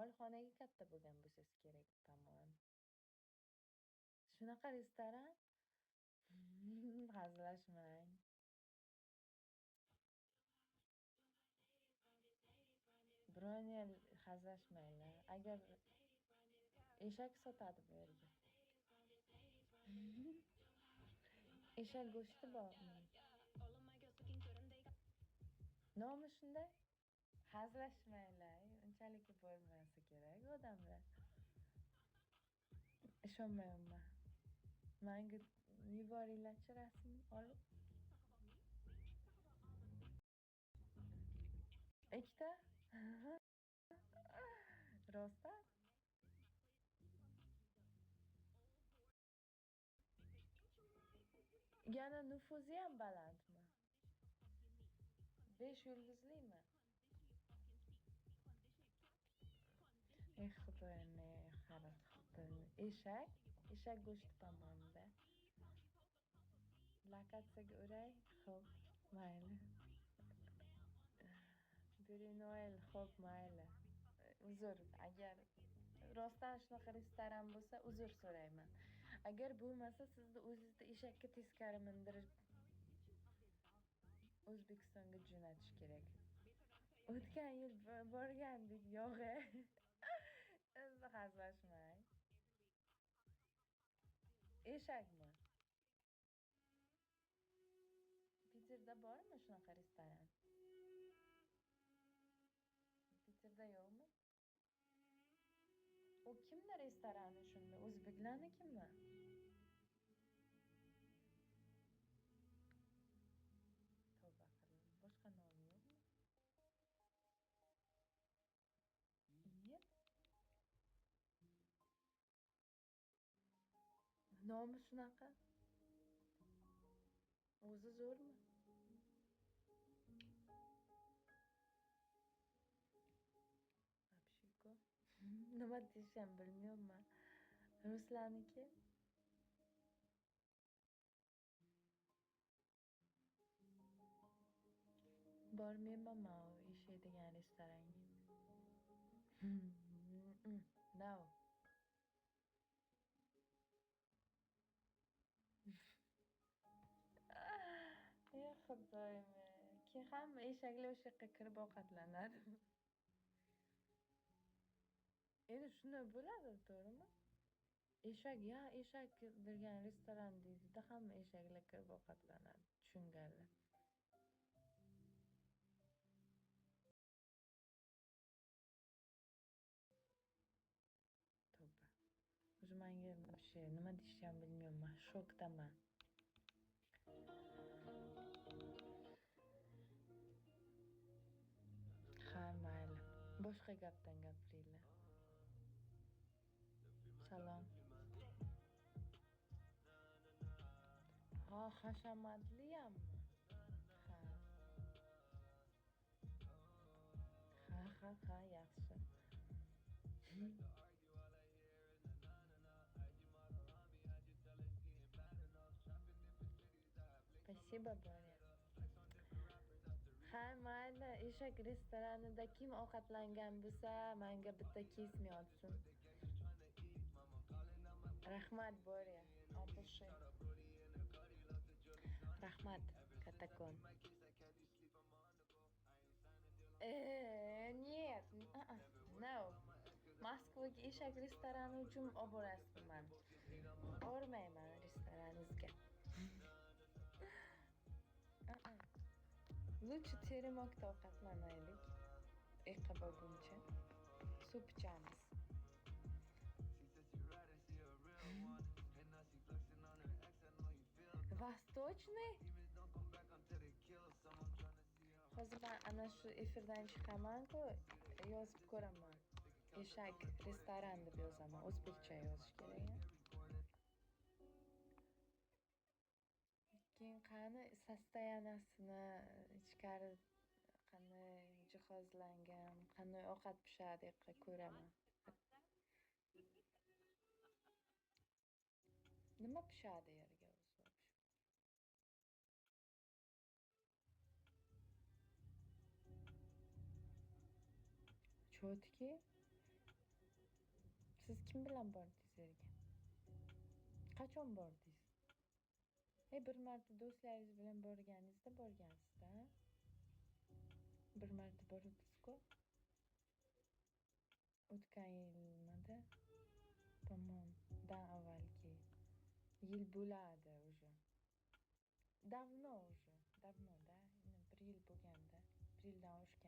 molxonaga katta bo'lgan bo'lsangiz kerak, по-моему. Shunaqa restoran? Hazillashmang. Bironiyam hazillashmanglar. Agar eshak sotadi bu yerga. Eshak go'shti bor. Nomi shunday? Hazillashmanglar. Unchalik bo'lmasa kerak odamlar. Ishonmayman. Menga yuboringlar-chi rasmni olib. Ikkita? Rostdan? Yana nufuzi ham balandmi? 5 yulduzlimi? Xudoyim, eshak go'shti tomonda. Lokatsiyaga uray. Xo'p, mayli. Berinoel, xo'p, mayli. Uzr, agar rostdan shunaqa restoran bo'lsa, uzr so'rayman. Agar bo'lmasa, sizni o'zingizda eshakka teskari mindirib O'zbekistonga jo'natish kerak. O'tgan yil borgandik, yo'q-e. Endi hazillashmang. Eshakmi? Piterda bormi shunaqa restoran? Piterda yo'qmi? U kimni restorani shunda? O'zbeklarnikimi? Tavba qildim. Boshqa nomi yo'qmi? Yep. Nomi shunaqa? O'zi zo'rmi? Apshiko. Nima deyishim bilmayman. Ruslarniki? Bormayman men u ishlaydigan restoranga. No. Xudoyim. Keyin hamma eshaklar o'sha yoqqa kirib ovqatlanadi. Endi shunday bo'ladi, to'g'rimi? Eshak degan restoran deydida, hamma eshaklar kirib ovqatlanadi. Tushunganlar. Tavba. O'zi menga nima deyishim bilmayman. Shokdaman. Ha, mayli. Boshqa gapdan gapiringlar. Salom. Ha, hashamatliyanmi? Ha, yaxshi. Спасибо, Боря. Ha, mayli, eshak restoranida kim ovqatlangan bo'lsa, menga bitta kesmay olsin. Rahmat, Borya. Opishi. Rahmat, kattakon. Нет, no. Moskvaga eshak restorani uchun olib borasizmi meni? Bormayman restoraningizga. Lучше terimokda ovqatlanaylik. Bo'lguncha suv ichamiz. Vostochniy? Hozir men ana shu efirdan chiqaman-ku, yozib ko'raman. Eshak restoran deb yozaman. O'zbekcha yozish kerak. Keyin qani sostoyanasini, ichkari qanday jihozlangan, qanday ovqat pishadi ko'raman. Nima pishadi yerga o'zi? Chotki? Siz kim bilan bordingiz yerga? Qachon bordingiz? Bir marta do'stlaringiz bilan borgansiz-da. Bir marta bordingiz-ku. O'tgan yilmidi? По-моему, avvalgi yil bo'ladi уже. Давно уже, давно-da. Bir yil bo'lganda. Bir yildan oshgan.